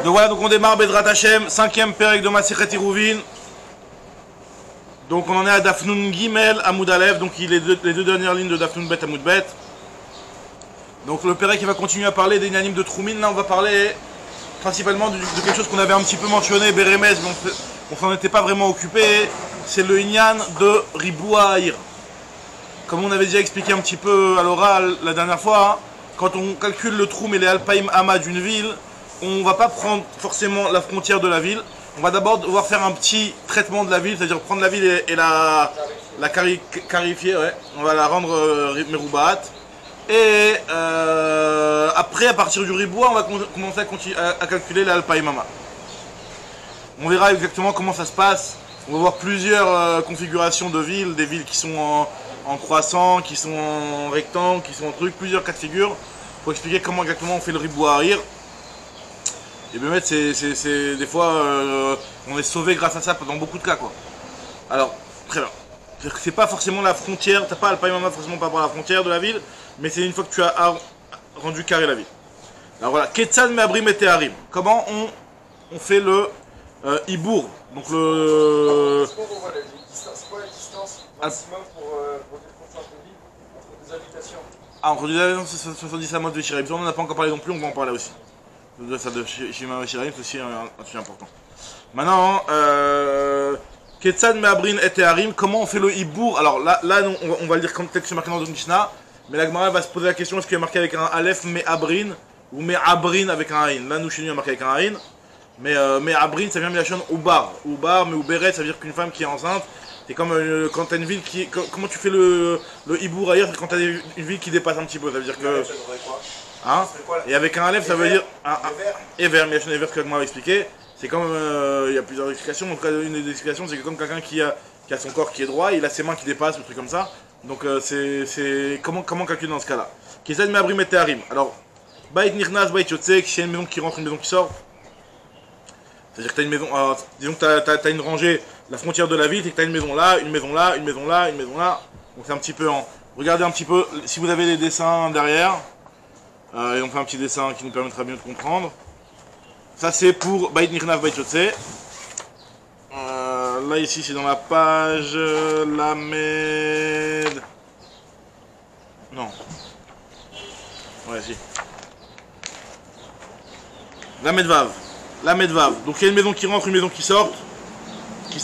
Donc voilà, donc on démarre Bezrat Hashem, 5e Perek de Masechet Eruvin. Donc on en est à Dafnun Gimel Amoud Aleph, donc les deux dernières lignes de Dafnun Bet Amoud Bet. Donc le Perek qui va continuer à parler des Inanim de Troumin. Là on va parler principalement de quelque chose qu'on avait un petit peu mentionné, Beremez, mais on s'en était pas vraiment occupé. C'est le Inyan de Ribouaïr. Comme on avait déjà expliqué un petit peu à l'oral la dernière fois, quand on calcule le Troum et les Alpaïm Hama d'une ville, on va pas prendre forcément la frontière de la ville. On va d'abord devoir faire un petit traitement de la ville, c'est-à-dire prendre la ville et la clarifier, ouais. On va la rendre Meroubaat. Et après, à partir du Riboua, on va commencer à calculer l'Alpaïm Hama. On verra exactement comment ça se passe. On va voir plusieurs configurations de villes, des villes qui sont en croissant, qui sont en rectangle, qui sont en truc, plusieurs cas de figure, pour expliquer comment exactement on fait le Ribouaïr. Et bien c'est des fois on est sauvé grâce à ça dans beaucoup de cas quoi. Alors très bien. C'est pas forcément la frontière, t'as pas Alpaïm Hama forcément par rapport à la frontière de la ville, mais c'est une fois que tu as rendu carré la ville. Alors voilà, Ketzad Me'abrim et Teharim. Comment on fait le Ibour, donc le. C'est quoi la distance maximum pour des frontières de ville entre des habitations? Ah, entre des habitations, c'est 70 amotes de Shiraim. On n'en a pas encore parlé non plus, on va en parler aussi. De ça de Shima et Shiraim, c'est aussi un sujet important. Maintenant, Ketzad Me'abrin et Teharim, comment on fait le Ibour? Alors là on va le dire comme tel que c'est marqué dans le Mishnah, mais la Gemara va se poser la question est-ce qu'il est marqué avec un Aleph Me'abrin ou Me'abrin avec un Aïn? Là, nous chez nous, il est marqué avec un Aïn. Mais Abrin, ça vient de la chaîne Oubar. Oubar, mais Ouberet, ça veut dire qu'une femme qui est enceinte, c'est comme quand t'as une ville qui. Comment tu fais le Ibour ailleurs? C'est quand t'as une ville qui dépasse un petit peu. Ça veut dire que. Hein? Et avec un Aleph, ça veut dire. Ever, mais la chaîne Ever, que moi va expliquer. C'est comme. Il y a plusieurs explications. En tout cas, une des explications, c'est que comme quelqu'un qui a son corps qui est droit, il a ses mains qui dépassent, ou truc comme ça. Donc c'est. Comment calculer dans ce cas-là? Kesad me Abrim et Teharim. Alors, Bait Nirnas, Bait Yotzek, s'il y a une maison qui rentre, une maison qui sort. C'est-à-dire que tu as une maison, disons que tu as une rangée, la frontière de la ville, c'est que tu as une maison là, une maison là, une maison là, une maison là. Donc c'est un petit peu regardez un petit peu, si vous avez les dessins derrière, et on fait un petit dessin qui nous permettra bien de comprendre. Ça c'est pour Bait Nirnav Bait Yotze. Là ici c'est dans la page Lamed. Non. Ouais si. Lamed Vav. La Medvav. Donc il y a une maison qui rentre, une maison qui sort. Tu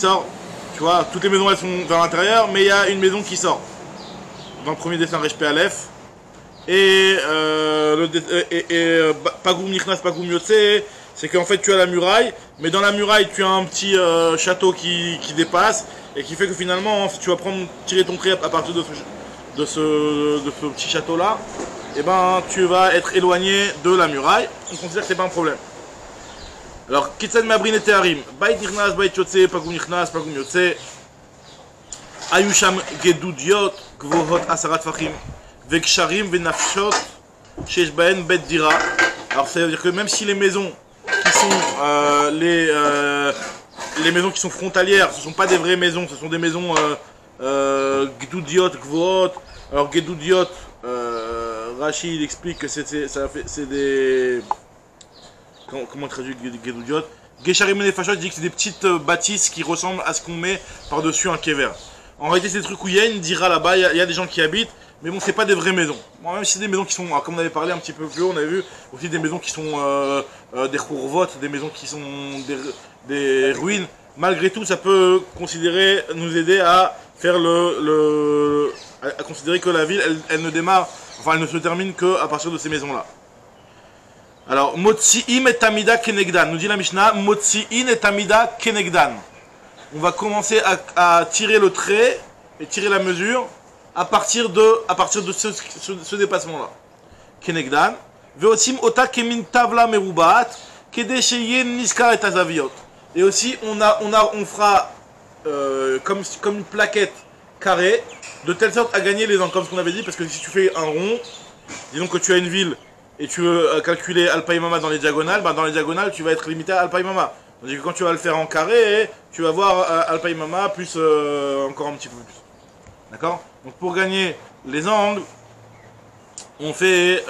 vois, toutes les maisons elles sont vers l'intérieur, mais il y a une maison qui sort. Dans le premier dessin, Reshpe Aleph. Et Pagoum Nichnas, Pagoum Yotze, c'est qu'en fait tu as la muraille, mais dans la muraille tu as un petit château qui dépasse, et qui fait que finalement, si tu vas tirer ton trait à partir de ce petit château là, et ben tu vas être éloigné de la muraille. On considère que c'est pas un problème. Alors, Ketzad Me'abrin et Teharim. Bait Nirnas, Bait Yotze, Pagoum Nichnas, Pagoum Yotze. Ayusham Gedudiot, Gvohot Asarat Fachim, Veksharim, Venafshot, Shesh Baen, Bet Dira. Alors, ça veut dire que même si les maisons qui sont les maisons qui sont frontalières, ce ne sont pas des vraies maisons, ce sont des maisons Gedudiot, Gvohot. Alors, Gedudiot, Rashi il explique que c'est des. Comment traduire Gedudiot? Gesharim et Nefashot dit que c'est des petites bâtisses qui ressemblent à ce qu'on met par-dessus un kever. En réalité, c'est des trucs où il y a une dira là-bas, il y a des gens qui habitent, mais bon, c'est pas des vraies maisons. Bon, même si c'est des maisons qui sont, comme on avait parlé un petit peu plus haut, on avait vu aussi des maisons qui sont des khourvot, des maisons qui sont des ruines. Malgré tout, ça peut nous aider à faire à considérer que la ville, elle ne démarre, enfin, elle ne se termine qu'à partir de ces maisons-là. Alors, Motzi'im et Tamida Kenegdan. Nous dit la Mishnah, Motzi'in et Tamida Kenegdan. On va commencer à tirer le trait et tirer la mesure à partir de ce dépassement-là. Kenegdan. Veosim ota kemin tavla merubaat, kede sheyen niskar et azaviot. Et aussi, on fera comme une plaquette carrée, de telle sorte à gagner les angles, comme ce qu'on avait dit, parce que si tu fais un rond, disons que tu as une ville, et tu veux calculer Alpaïm Hama dans les diagonales, dans les diagonales tu vas être limité à Alpaïm Hama. Tandis que quand tu vas le faire en carré, tu vas voir Alpaïm Hama plus encore un petit peu plus. D'accord? Donc pour gagner les angles, on fait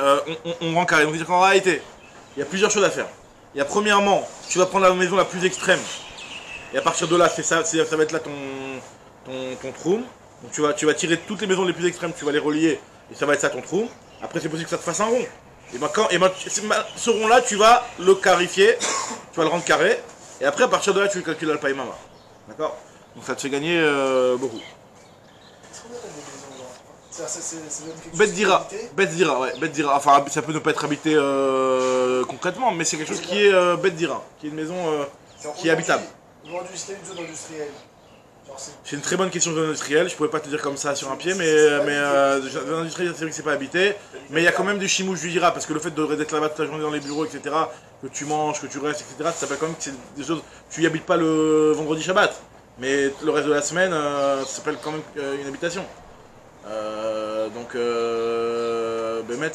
on rend carré. Donc c'est-à-dire qu'en réalité, il y a plusieurs choses à faire. Il y a premièrement, tu vas prendre la maison la plus extrême. Et à partir de là, ça va être là ton troum. Donc tu vas tirer toutes les maisons les plus extrêmes, tu vas les relier. Et ça va être ça ton troum. Après, c'est possible que ça te fasse un rond. Ce rond-là, tu vas le clarifier. Tu vas le rendre carré. Et après, à partir de là, tu calcules l'alpaïmama. D'accord? Donc ça te fait gagner beaucoup. Est-ce qu'on appelle des maisons genre c'est Bet Dira, ouais, Bet Dira. Enfin, ça peut ne pas être habité concrètement, mais c'est quelque chose qui est Bet Dira, qui est une maison qui est habitable. Vendu, c'était une zone industrielle. C'est une très bonne question de zone industrielle, je pourrais pas te dire comme ça sur un pied, mais zone industrielle, c'est vrai que c'est pas habité, mais il y a quand même du chimouche du Dira, parce que le fait d'être là-bas toute la journée dans les bureaux, etc., que tu manges, que tu restes, etc., ça s'appelle quand même que c'est des choses, tu y habites pas le vendredi Shabbat, mais le reste de la semaine, ça s'appelle quand même une habitation. Bémet,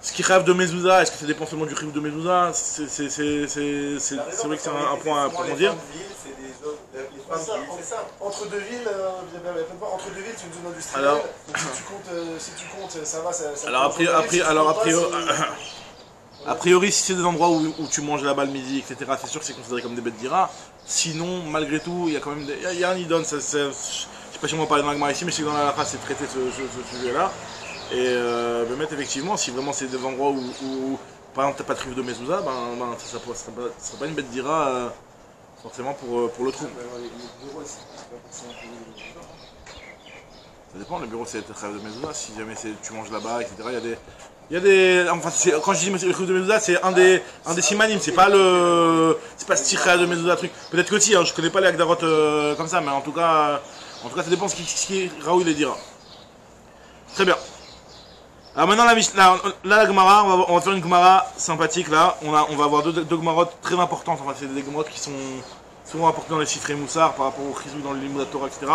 ce qui rêve de Mezouza, est-ce que ça dépend seulement du rêve de Mezouza? C'est vrai que c'est un point à approfondir. C'est ça. Entre deux villes, c'est une zone industrielle. Alors, donc si tu comptes, ça va. A priori, si c'est des endroits où tu manges là-bas le midi, etc., c'est sûr que c'est considéré comme des bêtes d'Ira. Sinon, malgré tout, il y a quand même il y a un idon. Je sais pas si on va parler dans l'agma ici, mais c'est que dans la phrase, c'est traité ce sujet-là. Et mettre effectivement, si vraiment c'est des endroits où par exemple, t'as pas de rive de Mezouza, ça sera pas une bête d'Ira forcément pour le trou. Ça dépend, le bureau c'est être rêve de Mezouza, si jamais tu manges là-bas, etc. Il y a des. Enfin, quand je dis le rive de Mezouza, c'est un des simanim, c'est pas ce tirage de Mezouza truc. Peut-être que si, hein, je connais pas les Agdarot comme ça, mais en tout cas, ça dépend ce qui Raoul les dira. Très bien. Alors maintenant la Gemara, on va faire une Gemara sympathique là. On va avoir deux Gemarotes très importantes. Enfin, c'est des Gemarotes qui sont souvent apportées dans les chiffres et Moussar par rapport au Chizou dans le Limud Torah, etc.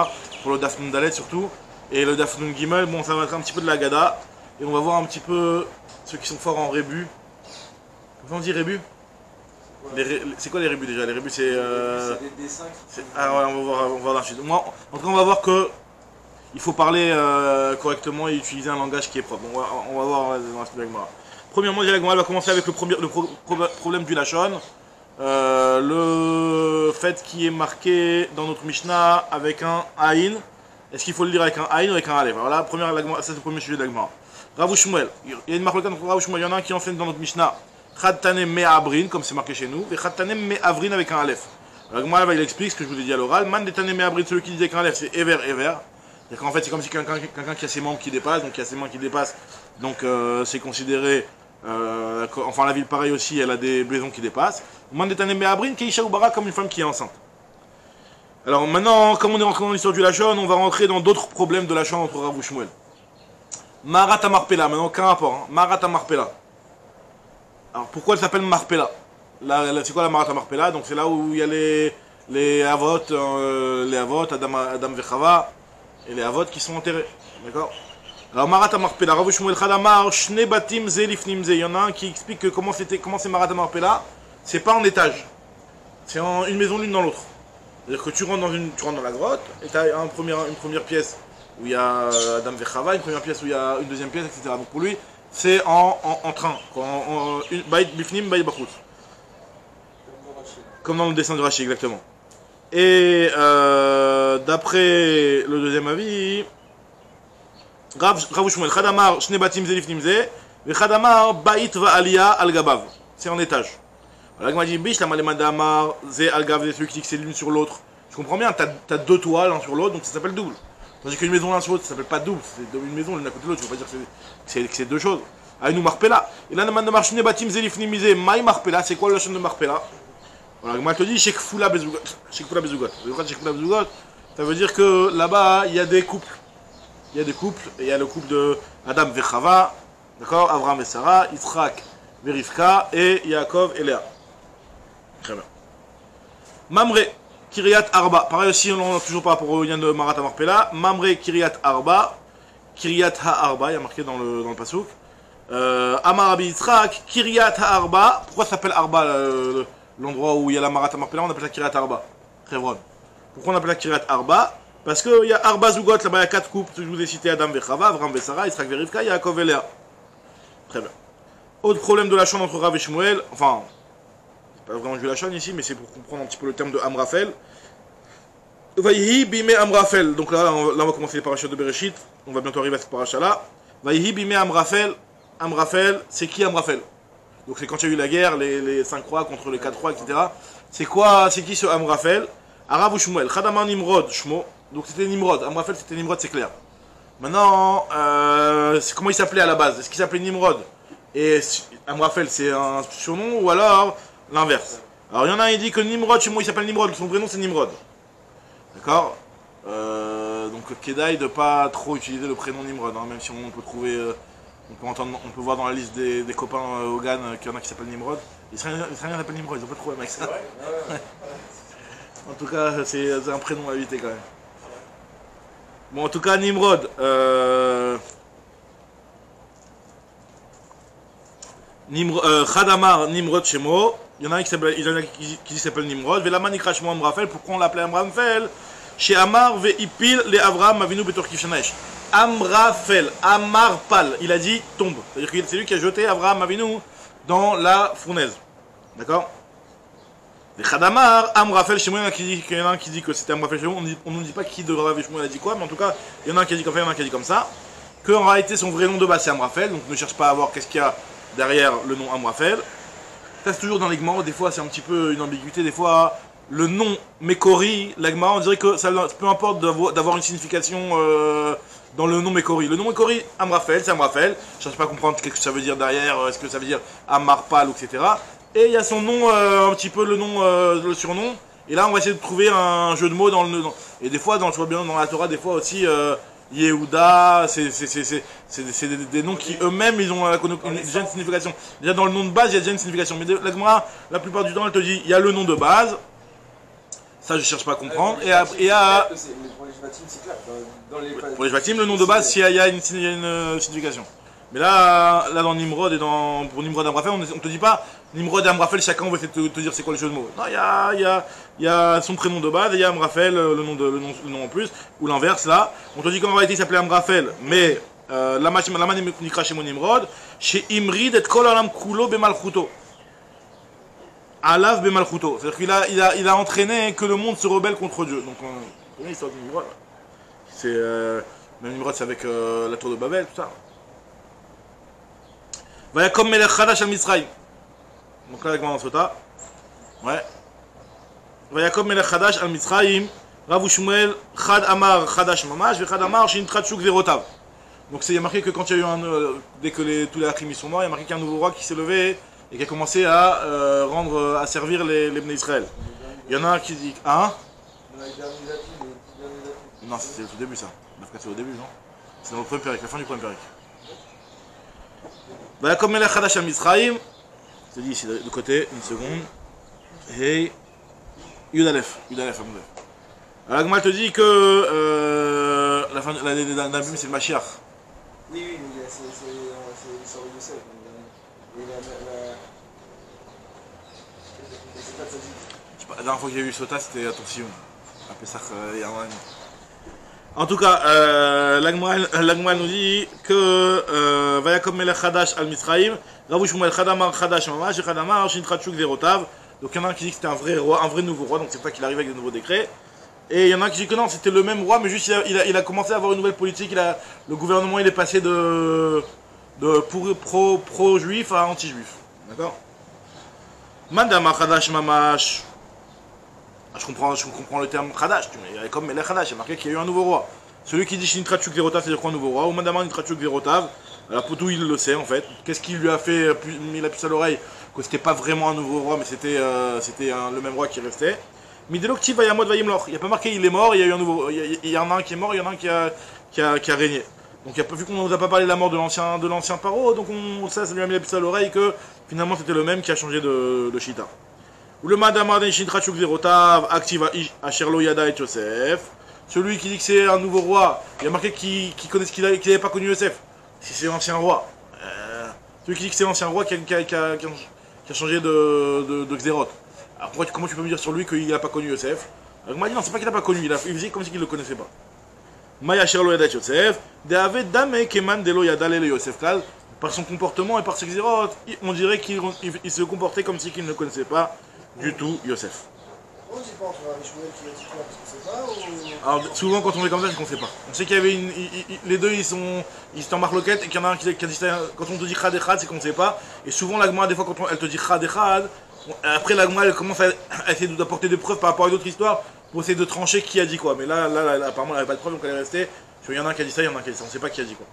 Pour le Daf Nun Dalet surtout. Et le Daf Nun Gimel, bon, ça va être un petit peu de la Gada. Et on va voir un petit peu ceux qui sont forts en rébus. Comment on dit rébus? C'est quoi les rébus déjà? Les rébus c'est des dessins. Ah ouais, on va voir la suite. Moi, en tout cas, on va voir que il faut parler correctement et utiliser un langage qui est propre. On va voir dans la suite de la Gemara. Premièrement, la Gemara va commencer avec le problème du Lachon. Le fait qui est marqué dans notre Mishnah avec un Aïn. Est-ce qu'il faut le lire avec un Aïn ou avec un Aleph? Voilà, ça c'est le premier sujet de la Gemara. Rav Shmuel, il y a une marque entre Rav Shmuel, il y en a un qui enseigne dans notre Mishnah Chad Tanem Me'abrin, comme c'est marqué chez nous, et Chad Tanem Me'avrin avec un Aleph. La Gemara il explique ce que je vous ai dit à l'oral. Man de Tanem Me'abrin, celui qui disait qu'un Aleph c'est Ever. C'est-à-dire qu'en fait c'est comme si quelqu'un qui a ses membres qui dépassent, donc qui a ses mains qui dépassent, donc c'est considéré, enfin la ville pareil aussi, elle a des maisons qui dépassent. Man de Tanem Me'abrin, Keisha Ubara, comme une femme qui est enceinte. Alors maintenant, comme on est rentré dans l'histoire du Lachon, on va rentrer dans d'autres problèmes de Lachon entre Rav et Shmuel. Marat Marpella, maintenant aucun rapport, hein. Marat Marpella. Alors pourquoi elle s'appelle Marpella? C'est quoi la Marat Marpella? Donc c'est là où il y a les Avot, Adam Vechava, et les Avot qui sont enterrés. D'accord? Alors Marat Marpella, Rav Shmuel Chadamar, Shne Batim Ze Lifnim Ze. Il y en a un qui explique que comment c'est Marat Marpella. C'est pas en étage. C'est en une maison l'une dans l'autre. C'est-à-dire que tu rentres dans la grotte, et tu as une première pièce où il y a Adam Vechava, une première pièce où il y a une deuxième pièce, etc. Donc pour lui, c'est en train. Baït Bifnim, Baït Bachut. Comme dans le dessin de Rashi, exactement. Et d'après le deuxième avis, Rav Shmuel, Chadamar, Shne Batim Ze Lifnim Ze, et Chadamar, Baït Va Aliyah Al Gabav. C'est en étage. La Gemara dit Bish, la Malemadamar, Ze Algav, celui qui dit que c'est l'une sur l'autre. Je comprends bien, t'as deux toits l'un sur l'autre, donc ça s'appelle double. Tandis qu'une maison l'un sur l'autre, ça s'appelle pas double, c'est une maison l'une à côté de l'autre, je veux pas dire que c'est deux choses. Aïnou Marpella. Et là, Namandamar, Shne Batim, Ze Lifnim Ze, Maï Marpella, c'est quoi le chaîne de Marpella? Voilà, la Gemara te dit Shekfula Bezugot. Shekfula Bezugot. Ça veut dire que là-bas, il y a des couples. Il y a des couples, et il y a le couple de Adam Vechava, d'accord, Avraham et Sarah, Yitzhak, Verivka, et Yaakov et Léa. Très bien. Mamre, Kiryat Arba. Pareil aussi, on n'a toujours pas rapport au lien de Marat Marpella. Mamre, Kiryat Arba. Kiryat Ha-Arba, il y a marqué dans le Passouk. Amar Abi Yitzhak, Kiryat Ha-Arba. Pourquoi ça s'appelle Arba, l'endroit où il y a la Marat Marpella? On appelle ça Kiryat Arba. Chevron. Pourquoi on appelle ça Kiryat Arba? Parce qu'il y a Arba Zugot, là-bas il y a 4 couples. Je vous ai cité Adam Vechava, Avram Vesara, Yitzhak Verivka, Yaakov et Léa. Très bien. Autre problème de la chaîne entre Rav et Shmuel, enfin, c'est pas vraiment du la chaîne ici, mais c'est pour comprendre un petit peu le terme de Amrafel. Vaïhi bime Amrafel, donc là on va commencer les parachutes de Bereshit, on va bientôt arriver à cette paracha là. Vaïhi bime Amrafel, Amrafel, c'est qui Amrafel? Donc c'est quand il y a eu la guerre, les 5 rois contre les 4 rois, etc. C'est qui ce Amrafel? Arav ou Shmuel, Khadamar Nimrod, Shmo, donc c'était Nimrod, Amrafel c'était Nimrod, c'est clair. Maintenant, comment il s'appelait à la base? Est-ce qu'il s'appelait Nimrod? Et Amrafel, c'est un surnom ou alors l'inverse? Alors il y en a un qui dit que Nimrod, chez moi il s'appelle Nimrod, son vrai nom c'est Nimrod. D'accord. Donc Kedaï de pas trop utiliser le prénom Nimrod, hein, même si on peut trouver, on peut voir dans la liste des copains Hogan qu'il y en a qui s'appellent Nimrod. Les Israéliens s'appellent Nimrod, ils ont pas de problème avec ça. En tout cas, c'est un prénom à éviter quand même. Bon, en tout cas, Nimrod. Khadamar Nimrod Shemo. Il y en a qui s'appelle Nimrod. Velama Nikra Shemo Amrafel. Pourquoi on l'appelait Amrafel? Chez Amar Veipil le Avraham Avinu Betor Kifshanaesh. Amrafel, Amarpal. Il a dit tombe. C'est-à-dire que c'est lui qui a jeté Avraham Avinu dans la fournaise. D'accord? Les Khadamar, Amrafel, chez moi, il y en a un qui dit que c'était Amrafel chez moi. On ne dit pas qui de Rav et Shmuel a dit quoi, mais en tout cas, il y en a un qui a dit comme ça, il y en a un qui a dit comme ça. Que en réalité, son vrai nom de base c'est Amrafel, donc ne cherche pas à voir qu'est-ce qu'il y a derrière le nom Amrafel. Ça, c'est toujours dans les Gemara, des fois c'est un petit peu une ambiguïté, des fois le nom Mekori, la Gemara, on dirait que ça, peu importe d'avoir une signification dans le nom Mekori. Le nom Mekori, Amrafel, c'est Amrafel. Je ne cherche pas à comprendre ce que ça veut dire derrière, est-ce que ça veut dire Amarpal, etc. Et il y a son nom, un petit peu le nom, le surnom. Et là, on va essayer de trouver un jeu de mots dans le nom. Et des fois, je vois bien dans la Torah, des fois aussi, Yehuda, c'est des noms qui eux-mêmes, ils ont déjà une signification. Déjà dans le nom de base, il y a déjà une signification. Mais la Gemara, la plupart du temps, elle te dit, il y a le nom de base. Ça, je cherche pas à comprendre. Et pour les Shvatim, c'est clair. Pour les Shvatim, le nom de base, il y a une signification. Mais là dans Nimrod et pour Nimrod et Amrafel, on te dit pas Nimrod et Amrafel, chacun on va essayer de te dire c'est quoi le jeu de mots. Non, il y a son prénom de base et il y a Amrafel, le nom en plus, ou l'inverse là. On te dit qu'en réalité il s'appelait Amrafel, mais la man nikra chez Nimrod, chez Imrid et kol alam kulo bemalchuto. Alav bemalchuto. C'est-à-dire qu'il a entraîné que le monde se rebelle contre Dieu. Donc on connaît l'histoire de Nimrod. C'est même Nimrod c'est avec la tour de Babel, tout ça. Vayakom melech chadash al Mitzrayim. Donc là avec moi dans Sota. Ouais. Vayakom melech chadash al Mitzrayim. Rav ou Shmuel chad amar chadash mamash ve chad amar shintrad shuk zerotav. Donc il y a marqué que quand il y a eu dès que tous les Achim sont morts, il y a marqué qu'il y a un nouveau roi qui s'est levé et qui a commencé à servir les Bnei Israël. Il y en a un qui dit hein. Non, c'était au début ça. C'est au début, non? C'est dans le premier périque, la fin du premier périque. Vayakom melech chadash al Mitzrayim. Je te dis ici de côté, une seconde. Hey. Yud Aleph, Amudef. Alors Agmal te dit que la fin de l'Abim c'est le Mashiach. Oui, c'est l'histoire de Yosef. La dernière fois que j'ai vu Sota, c'était à Sion. À Pessah, il y a un an. En tout cas, l'Agmal nous dit que Vayakom melech chadash al Mitzrayim, Rav ou Shmuel chadamar chadash mamash, et chadamar shintrat shuk zerotav. Donc il y en a un qui dit que c'était un vrai roi, un vrai nouveau roi, donc c'est pour ça qu'il arrive avec de nouveaux décrets. Et il y en a un qui dit que non, c'était le même roi, mais juste il a commencé à avoir une nouvelle politique, le gouvernement il est passé de pro-juif à anti-juif. D'accord? Madama chadash mamash. Je comprends le terme Khadash, mais comme Melech Khadash, il y a marqué qu'il y a eu un nouveau roi. Celui qui dit Shintrachuk Zerotav, c'est-à-dire quoi un nouveau roi? Ou Madama Nitrachuk Zerotav, alors Poutou il le sait en fait. Qu'est-ce qui lui a fait mis la puce à l'oreille? Que c'était pas vraiment un nouveau roi, mais c'était le même roi qui restait. Midelokti Vayamod Vayimloch. Il n'y a pas marqué il est mort, il y a eu un nouveau. Il y en a un qui est mort, il y en a un qui a régné. Donc vu qu'on ne nous a pas parlé de la mort de l'ancien paro, donc ça lui a mis la puce à l'oreille que finalement c'était le même qui a changé de Shita. Ou le Madama den Shintrachuk Zerotav, Activa Asherlo Yada et Yosef. Celui qui dit que c'est un nouveau roi, il y a marqué qu'il n'avait pas connu Yosef. Si c'est l'ancien roi. Celui qui dit que c'est l'ancien roi qui a changé de Xéroth. Alors comment tu peux me dire sur lui qu'il n'a pas connu Yosef? Alors moi dit non, c'est pas qu'il n'a pas connu, il faisait comme si il ne le connaissait pas. Maya Asherlo Yada et Yosef. Deave Dame Keman Delo Yada le Yosef Kal. Par son comportement et par ses xérotes, on dirait qu'il se comportait comme si qu'il ne connaissait pas du tout Yosef. On dit pas entre Rabbi Shmuel qui a dit quoi parce qu'on sait pas ou... Alors souvent quand on est comme ça, c'est qu'on ne sait pas. On sait qu'il y avait les deux ils étaient en marloquette et qu'il y en a un qui a dit ça. Quand on te dit Chad Echad, c'est qu'on ne sait pas. Et souvent l'Agma, des fois quand elle te dit Chad Echad, après l'Agma elle commence à essayer d'apporter des preuves par rapport à d'autres histoires pour essayer de trancher qui a dit quoi. Mais là apparemment elle n'avait pas de preuve donc elle est restée. Il y en a un qui a dit ça, il y en a un qui a dit ça. On ne sait pas qui a dit quoi.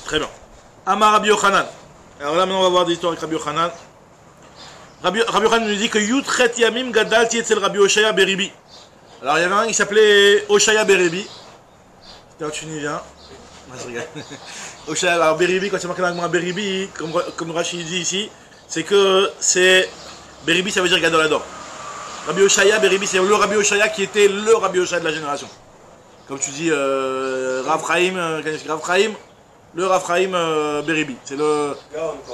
Très bien. Amar Rabbi Yochanan. Alors là maintenant on va voir des histoires avec Rabbi Yochanan. Rabbi Yochanan nous dit que Yutchet Yamim Gadalti etzel Rabbi Oshaya Beribi. Alors il y avait un qui s'appelait Oshaya Beribi. C'était un Tunisien. Non, je rigole. Oshaya, alors Beribi, quand c'est marqué dans le Beribi, comme Rachid dit ici, c'est que c'est. Beribi ça veut dire Gadolador. Rabbi Oshaya Beribi, c'est le Rabbi Oshaya qui était le Rabbi Oshaya de la génération. Comme tu dis, Rav Chaim, le Rav Chaim Beribi. C'est le.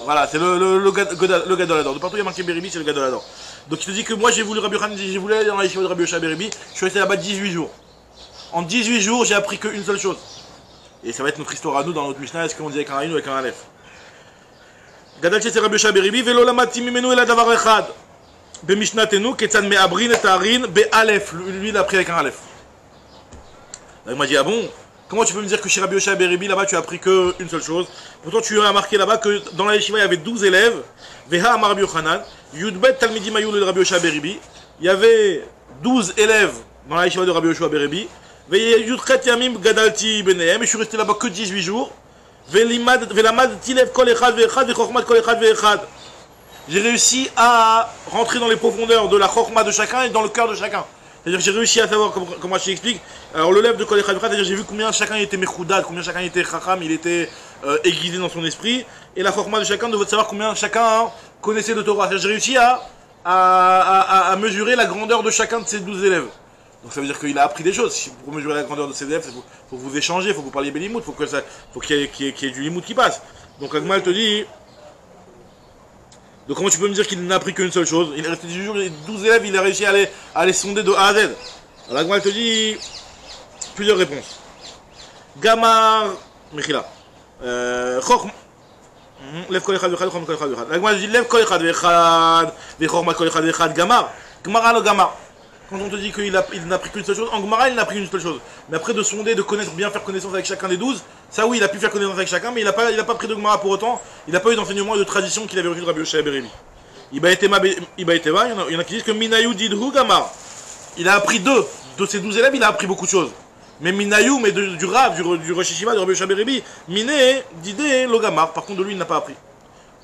Voilà, c'est le Gadolador. De partout il y a marqué Beribi, c'est le Gadolador. Donc il te dit que moi j'ai voulu Rabbi Yochanan, j'ai voulu aller dans la yeshiva de Rabbi Oshaya Beribi, je suis resté là-bas 18 jours. En 18 jours, j'ai appris qu'une seule chose. Et ça va être notre histoire à nous dans notre Mishnah, est-ce qu'on dit avec un Aïn ou avec un Aleph. Gadalti c'est Rabbi Oshaya Beribi, velo lamati mimenu ela davar echad. Bemishnatenu, ketzad me'abrin et harin be'alef. Lui il a appris avec un Aleph. Là, il m'a dit, ah bon, comment tu peux me dire que chez Rabbi Oshaya Beribi, là-bas tu as appris qu'une seule chose? Pourtant tu as marqué là-bas que dans la yeshiva il y avait 12 élèves. Veha amar Rabbi Yochanan, Yudbet talmidim ayul de Rabbi Oshaya Beribi. Il y avait 12 élèves dans la yeshiva de Rabbi Oshaya Beribi. Yudchet yamim gadalti benehem. Et je suis resté là-bas que 18 jours. Velamad tilev kol echad ve'echad ve'chokhmat kol echad ve'echad. J'ai réussi à rentrer dans les profondeurs de la chokhma de chacun et dans le cœur de chacun. C'est-à-dire que j'ai réussi à savoir, comme Rachid explique, alors le lève de Kol Echad Vechad, c'est-à-dire j'ai vu combien chacun était mechoudad, combien chacun était chacham, il était aiguisé dans son esprit, et la chorma de chacun de savoir combien chacun connaissait de Torah. C'est-à-dire j'ai réussi à mesurer la grandeur de chacun de ces 12 élèves. Donc ça veut dire qu'il a appris des choses. Pour mesurer la grandeur de ces élèves, il faut que vous échangez, il faut que vous parliez Bélimut, il faut qu'il y ait du limout qui passe. Donc Agma, elle te dit... Donc comment tu peux me dire qu'il n'a appris qu'une seule chose? Il est resté 18 jours, 12 élèves, il a réussi à les sonder de A à Z. Alors Agma, elle te dit plusieurs réponses. Gamar, Mechila. Chokh. Lev kol echad vechad, chokh kol echad vechad. Agma, elle dit Lev kol echad vechad, vechokh kol echad vechad, Gamar. Gemara le Gamar. Quand on te dit qu'il n'a pris qu'une seule chose, en Gemara il n'a pris une seule chose. Mais après de sonder, de connaître, bien faire connaissance avec chacun des 12, ça oui, il a pu faire connaissance avec chacun, mais il n'a pas pris de Gemara pour autant, il n'a pas eu d'enseignement et de tradition qu'il avait reçu de Rabbi Oshaya Beribi. Iba Etema, il y en a qui disent que Minayu Didhu Gamar. Il a appris deux. De ces 12 élèves, il a appris beaucoup de choses. Mais Minayu, mais du Rav, du Rosh Yeshiva de Rabbi Oshaya Beribi, Miné, Didé, lo Gamar. Par contre, de lui, il n'a pas appris.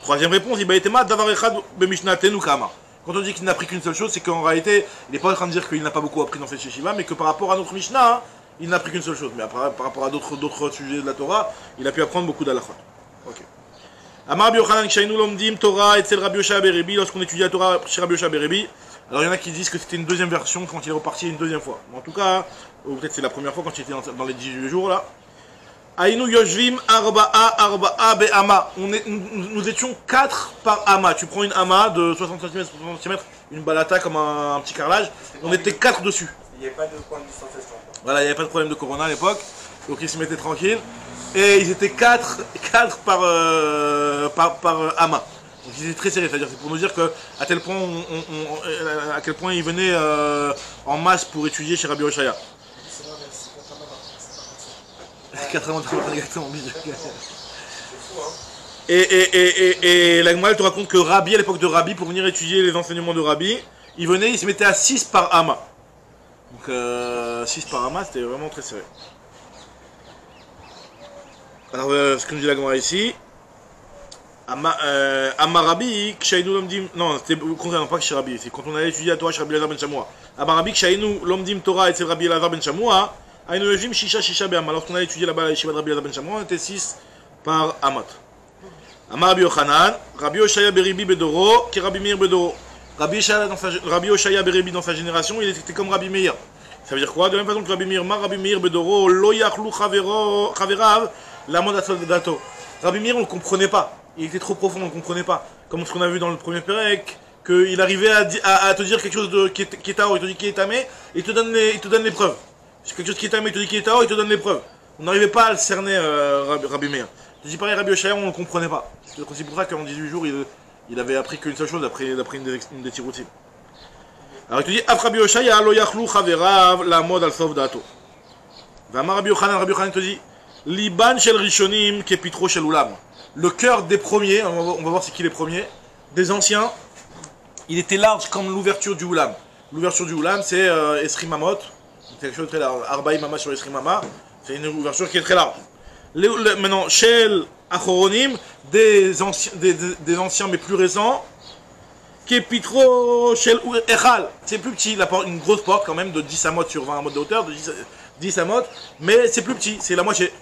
Troisième réponse, Iba Etema, Davar Echad Bemishnatenu Kama. Quand on dit qu'il n'a appris qu'une seule chose, c'est qu'en réalité, il n'est pas en train de dire qu'il n'a pas beaucoup appris dans cette yeshiva, mais que par rapport à notre Mishnah, hein, il n'a appris qu'une seule chose. Mais par rapport à d'autres sujets de la Torah, il a pu apprendre beaucoup d'halachot. Ok. Amar Rabbi Yochanan, Kshainu lomdim Torah etzel Rabbi Oshaya Beribi, lorsqu'on étudie la Torah chez Rabbi Oshaya Beribi. Alors il y en a qui disent que c'était une deuxième version quand il est reparti une deuxième fois. Mais en tout cas, ou peut-être c'est la première fois quand il était dans les 18 jours là. Aïnou Yoshvim Arba'a Be'ama. Nous étions 4 par Ama. Tu prends une Ama de 60 cm, 60 cm, une balata comme un petit carrelage. On était 4 dessus. Il n'y avait pas de point de distanciation. Voilà, il n'y avait pas de problème de corona à l'époque. Donc ils se mettaient tranquilles. Et ils étaient 4 par Ama. Donc ils étaient très serrés. C'est-à-dire c'est pour nous dire que à tel point, à quel point ils venaient en masse pour étudier chez Rabbi Oshaya. 80 exactement. Et la Gemara te raconte que Rabbi, à l'époque de Rabbi, pour venir étudier les enseignements de Rabbi, il venait, il se mettait à 6 par Ama. Donc 6 par Ama, c'était vraiment très serré. Alors ce que nous dit la Gemara ici, Ama Rabbi, Kshainu Lomdim, non, c'était au contraire, pas que chez Rabbi, c'est quand on allait étudier la Torah chez Rabbi Elazar ben Shamoua. Ama Rabbi, Kshainu Lomdim Torah et c'est Rabbi Elazar ben Shamoua. Lorsqu'on a étudié là-bas la yeshiva de Rabbi Elazar ben Shamoua, on était 6 par Amat. Amar Rabbi Yochanan, Rabbi Oshaya Beribi Bedoro, qui Rabbi Meir Bedoro. Rabbi Oshaya Beribi dans sa génération, il était comme Rabbi Meir. Ça veut dire quoi? De la même façon que Rabbi Meir Bedoro, Lo Yachlu Chaverav, la mode dato. Rabbi Meir, on ne le comprenait pas. Il était trop profond, on ne le comprenait pas. Comme ce qu'on a vu dans le premier Pérec, qu'il arrivait à te dire quelque chose qui est Tao, il te dit qui est Tamé, et il te donne les preuves. C'est quelque chose qui est tamé, il te dit qu'il est Tao, il te donne les preuves. On n'arrivait pas à le cerner, Rabbi Meir. Je dis pareil, Rabbi Oshaya, on ne le comprenait pas. C'est pour ça qu'en 18 jours, il avait appris qu'une seule chose, d'après une des tiroutim. Alors il te dit, Af Rabbi Oshaya, lo yachlu chaverav la mode al sof dato. Vama Rabbi Yochanan te dit, Liban shel rishonim kepitro shel ulam. Le cœur des premiers, on va voir c'est qui les premiers, des anciens, il était large comme l'ouverture du ulam. L'ouverture du ulam, c'est Esrimamot, c'est quelque chose de très large. Arbaï mama sur Esrimama, c'est une ouverture qui est très large. Maintenant, shel achoronim, des anciens mais plus récents, kepitro shel echal, c'est plus petit, une grosse porte quand même de 10 amot sur 20 amot de hauteur, de 10 amot, mais c'est plus petit, c'est la moitié.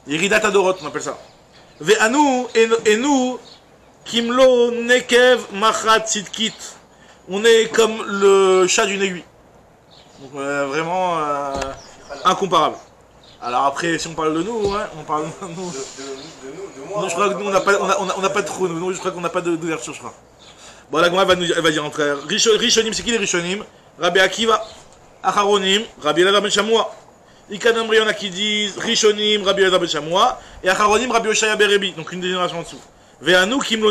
Iridat adorot, on appelle ça. Ve'anu, et nous, kimlo nekev machat sitkit. On est comme le chat d'une aiguille. Donc vraiment incomparable. Alors après, si on parle de nous, hein, on parle de nous. De moi. Non, je crois que nous, on n'a pas de trou, nous, je crois qu'on n'a pas d'ouverture, je crois. Bon, la Gemara elle va dire entre Rishonim, c'est qui les Rishonim? Rabbi Akiva, Acharonim, Rabbi Elazar ben Shamoua. Ikadamri, il y en a qui disent Rishonim, Rabbi Elazar ben Shamoua, et Acharonim, Rabbi Oshaya Berebi, donc une des générations en dessous. Ve'anu, Kimlo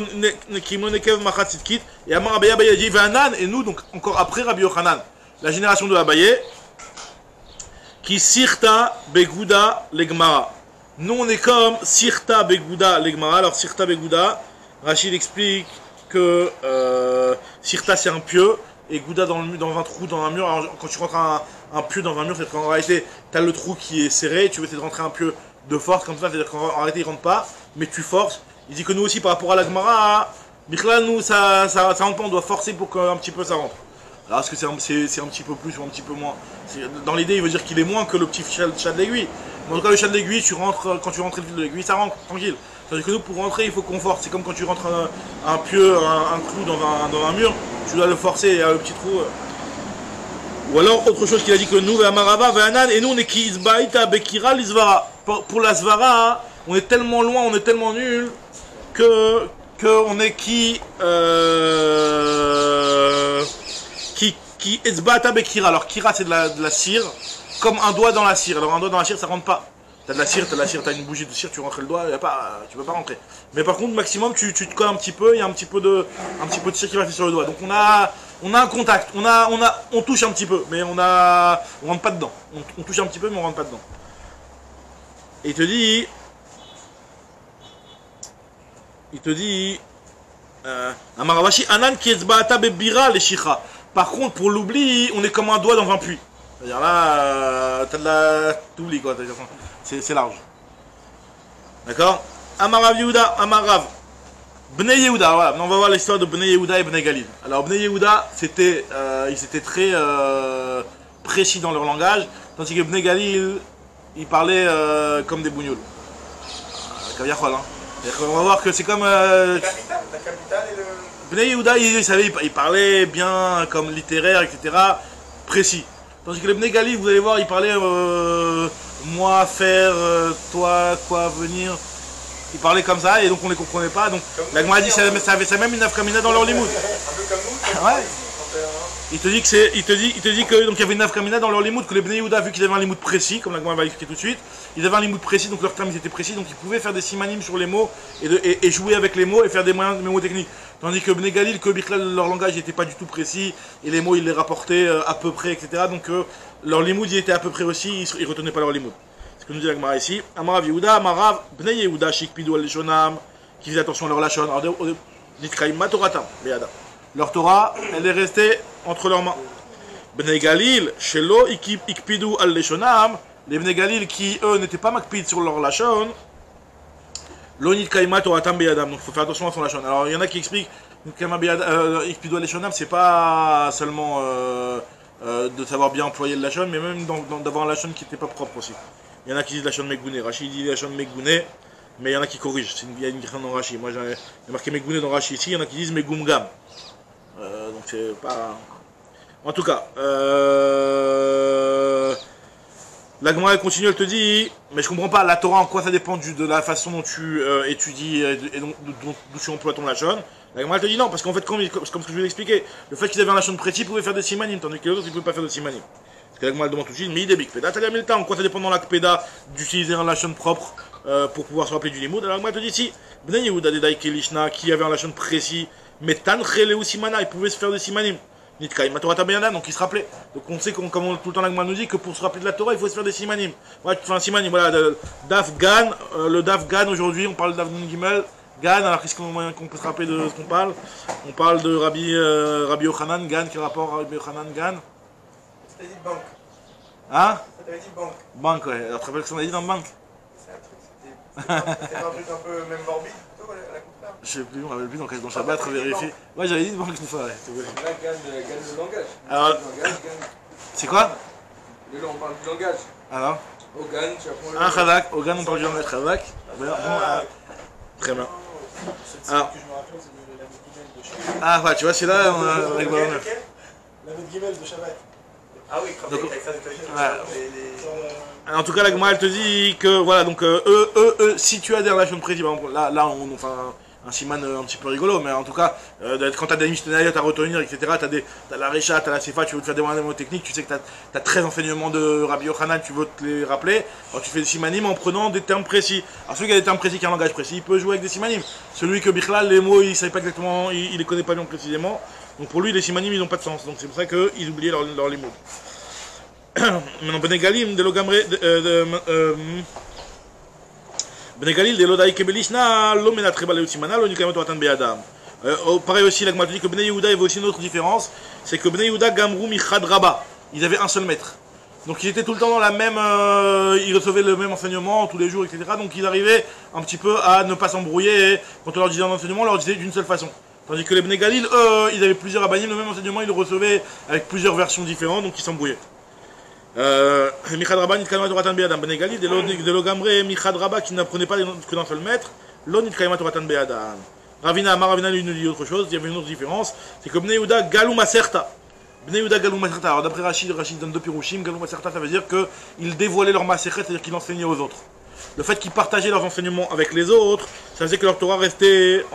Nekev Machat Sitkit, et Amar Abaye Abaye dit Ve'anan, et nous, donc encore après Rabbi Yochanan, la génération de Abaye, qui Sirta Begouda Legmara. Nous, on est comme Sirta Begouda Legmara. Alors, Sirta Begouda, Rachid explique que Sirta c'est un pieu, et Gouda dans un trou dans un mur. Alors, quand tu rentres un pieu dans un mur, c'est qu'en réalité, tu as le trou qui est serré, tu veux essayer de rentrer un pieu de force comme ça, c'est-à-dire qu'en réalité, il rentre pas, mais tu forces. Il dit que nous aussi, par rapport à la Gemara, Bichla, nous, ça rentre pas, on doit forcer pour qu'un petit peu ça rentre. Alors, est-ce que c'est un petit peu plus ou un petit peu moins? Dans l'idée, il veut dire qu'il est moins que le petit chat de l'aiguille. Mais en tout cas, le chat de l'aiguille, quand tu rentres le fil de l'aiguille, ça rentre, tranquille. C'est-à-dire que nous, pour rentrer, il faut qu'on force. C'est comme quand tu rentres un pieu, un clou dans un mur, tu dois le forcer, il y a le petit trou. Ou alors, autre chose qu'il a dit que nous, Amarava, Ve'anan, et nous, on est qui Isbaïta, Bekira, l'Isvara. Pour la Svara, on est tellement loin, on est tellement nul, que on est qui Etzbata Bekira. Alors, Kira, c'est de la cire, comme un doigt dans la cire. Alors, un doigt dans la cire, ça rentre pas. T'as de la cire, t'as une bougie de cire, tu rentres le doigt, tu peux pas rentrer. Mais par contre, maximum, tu te colles un petit peu, il y a un petit peu de cire qui va rester sur le doigt. Donc, on a un contact, on touche un petit peu, mais on rentre pas dedans. On touche un petit peu, mais on rentre pas dedans. Et il te dit, Amaravashi, Anan ki etzba'ata bebira le shicha. Par contre, pour l'oubli, on est comme un doigt dans un puits. C'est-à-dire là, t'oublies quoi, c'est large. D'accord? Amarav Yehuda, Amarav. Bnei Yehuda, voilà. On va voir l'histoire de Bnei Yehuda et Bnei Galil. Alors, Bnei Yehuda, ils étaient très précis dans leur langage, tandis que Bnei Galil, ils parlaient comme des bougnoules. Kaviachol, hein. On va voir que c'est comme. La capitale et le. Bnei Yehuda, il parlait bien comme littéraire, etc. Précis. Tandis que les Bnei Galil, vous allez voir, ils parlaient moi, faire, toi, quoi, venir. Ils parlaient comme ça et donc on les comprenait pas. Donc la Gemara dit ça avait même une nafkamina dans leur limoud. Un peu comme nous. Ouais. Il te dit que donc il y avait une nafkamina dans leur limoud, que les Bnei Yehuda, vu qu'ils avaient un limoud précis, comme la Gemara va expliquer tout de suite, ils avaient un limoud précis, donc leurs termes ils étaient précis, donc ils pouvaient faire des simanim sur les mots et jouer avec les mots et faire des moyens de mémotechniques. Tandis que Bnei Galil, que leur langage n'était pas du tout précis et les mots ils les rapportaient à peu près, etc. Donc leur limoud il était à peu près aussi, ils retenaient pas leur limoud. C'est ce que nous dit la Gemara ici. Amarav Yehuda, Amarav Bnei Yehuda, Shikpidu al Leshonam, qui faisaient attention à leur lachon. Nitkaim Matoratam, Beyada. Leur Torah, elle est restée entre leurs mains. Bnei Galil, Shelo Ikpidu al Leshonam, les Bnei Galil qui eux n'étaient pas makpid sur leur lachon, Lo Nitkaim Matoratam Beyadam. Donc il faut faire attention à son lachon. Alors il y en a qui expliquent Ikpidu al Leshonam, c'est pas seulement de savoir bien employer le lachon, mais même d'avoir un lachon qui n'était pas propre aussi. Il y en a qui disent lachon megouné. Rashi dit lachon megouné, mais il y en a qui corrigent. Il y a une différence dans Rashi. Moi j'ai marqué megouné dans Rashi ici, il y en a qui disent megoumgam. Donc c'est pas. En tout cas, la Gemara continue, elle te dit, mais je comprends pas, la Torah en quoi ça dépend de la façon dont tu étudies et d'où tu emploies ton lachon. La Gemara te dit non, parce qu'en fait, comme ce que je vous ai expliqué, le fait qu'ils avaient un lachon précis, ils pouvaient faire des simanim, tandis que les autres ils ne pouvaient pas faire de simanim. Que l'agma demande tout de suite, mais il débite. Péda, t'as mis le temps. Quoi, ça dépend dans l'akpéda d'utiliser un lachon propre pour pouvoir se rappeler du limoud. Alors l'agma te dit si, Bnei Yehuda de Daike Lishna, qui avait un lachon précis, mais Tanchele ou Simana, il pouvait se faire des simanim. Nitkaim, Matorata Beyadan, donc il se rappelait. Donc on sait, comme tout le temps l'agma nous dit, que pour se rappeler de la Torah, il faut se faire des simanim. Ouais, tu fais un simanim, voilà, Daf Gan, le Daf Gan aujourd'hui, on parle de Daf Gimel. Gan, alors qu'est-ce qu'on peut se rappeler de ce qu'on parle? On parle de Rabbi Yochanan, Gan, quel rapport à Rabbi Yochanan, Gan? T'as dit banque. Hein? T'avais dit banque. Banque, ouais. Alors tu te rappelles ce qu'on a dit dans banque? C'est un truc, c'était un truc un peu même morbide, plutôt, la coupe là. Je sais plus, on ne rappelle plus dans Shabbat, vérifier. Ouais, j'avais dit banque une fois, ouais. Là, gagne le langage. Alors, Le langage, gagne. c'est quoi? On parle du langage. Alors? Au gagne, tu apprends le Un Chazak, au Gan, on parle du langage Chazak. Très bien. Alors, que je me rappelle, c'est la Gimel de Shabbat. ah, ouais, tu vois, c'est là, on a. Avec La Gimel de Shabbat. Ah oui, quand Donc, avec ça, en tout cas, la Gemara, elle te dit que, voilà, donc, si tu as des relations de précis, par exemple, là, on fait un siman un petit peu rigolo, mais en tout cas, quand tu as des misténayot à retenir, etc., tu as la Recha, tu as la Sefa, tu veux te faire des mots techniques, tu sais que tu as 13 enseignements de Rabbi Yochanan, tu veux te les rappeler, alors tu fais des simanim en prenant des termes précis. Alors celui qui a des termes précis, qui a un langage précis, il peut jouer avec des simanim. Celui que Bichlal, les mots, il ne savait pas exactement, il les connaît pas bien précisément, donc pour lui, les simanim, ils n'ont pas de sens, donc c'est pour ça qu'ils oubliaient leur les mots. Maintenant, Benegalim, de l'Ogamre, Benegalil de l'Odaï Kebelishna, l'homme est très balé au Simana, l'on est quand même Toratan Beadam. Pareil aussi, la dit que Bnei Yehuda avait aussi une autre différence, c'est que Bnei Yehuda Gamrou Michad Rabba, ils avaient un seul maître. Donc ils étaient tout le temps dans la même, ils recevaient le même enseignement tous les jours, etc. Donc ils arrivaient un petit peu à ne pas s'embrouiller, et quand on leur disait un enseignement, on leur disait d'une seule façon. Tandis que les Bnei Galil, eux, ils avaient plusieurs abanim, le même enseignement, ils le recevaient avec plusieurs versions différentes, donc ils s'embrouillaient. Michad Rabba Nitkayma Toratan Be'adam Benegali de l'Ogamre Michad Rabba qui n'apprenait pas que d'un seul maître, l'on Nitkayma Toratan Be'adam. Ravina Amar Ravina lui nous dit autre chose, il y avait une autre différence, c'est que Bnei Yehuda Galou Maserta. Bnei Yehuda Galou Maserta. Alors d'après Rachid donne deux pirouchim, Galou Maserta ça veut dire qu'ils dévoilaient leur Maseret, c'est-à-dire qu'ils enseignaient aux autres. Le fait qu'ils partageaient leurs enseignements avec les autres, ça faisait que leur Torah restait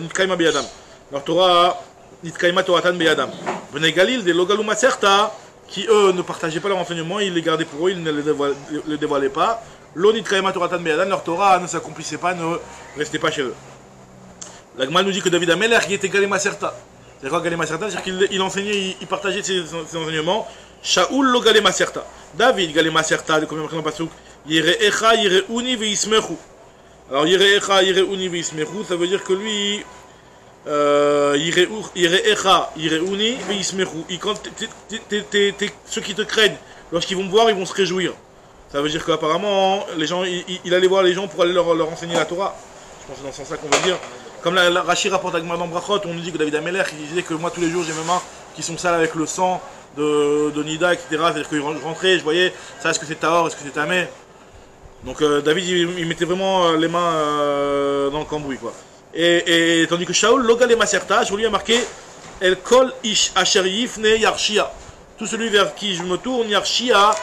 Nitkayma Be'adam. Leur Torah Nitkayma Toratan Be'adam. Bnei Galil de l'Ogalou Maserta, qui eux ne partageaient pas leur enseignement, ils les gardaient pour eux, ils ne les dévoilaient pas. L'Onit Kaima Toratan Be'adan, leur Torah ne s'accomplissait pas, ne restait pas chez eux. La Gemara nous dit que David Ameler, qui était Galema Serta. C'est quoi Galema Serta? C'est-à-dire qu'il enseignait, il partageait ses enseignements. Shaoul lo Galema Serta. David Galema Serta, de combien de pasuk? Yire'echa, Yire'uni ve'ismechu. Alors Yire'echa, Yire'uni ve'ismechu, ça veut dire que lui. Yire'echa, Yire'uni, ve'ismechu. Quand ceux qui te craignent, lorsqu'ils vont me voir, ils vont se réjouir. Ça veut dire qu'apparemment, les gens, il allait voir les gens pour aller leur enseigner la Torah. Je pense que c'est dans ce sens-là qu'on veut dire. Comme la Rashi rapporte à Gemara dans Brachot, on nous dit que David Ameler, il disait que moi tous les jours j'ai mes mains qui sont sales avec le sang de Nida, etc. C'est-à-dire que je rentrais, je voyais, ça est-ce que c'est Tahor, est-ce que c'est Tamé. Donc David, il mettait vraiment les mains dans le cambouis, quoi. Et tandis que Shaoul, Logal et Maserta, sur lui a marqué El Kol Ish Asher Yifne Yarshia. Tout celui vers qui je me tourne, Yarshia,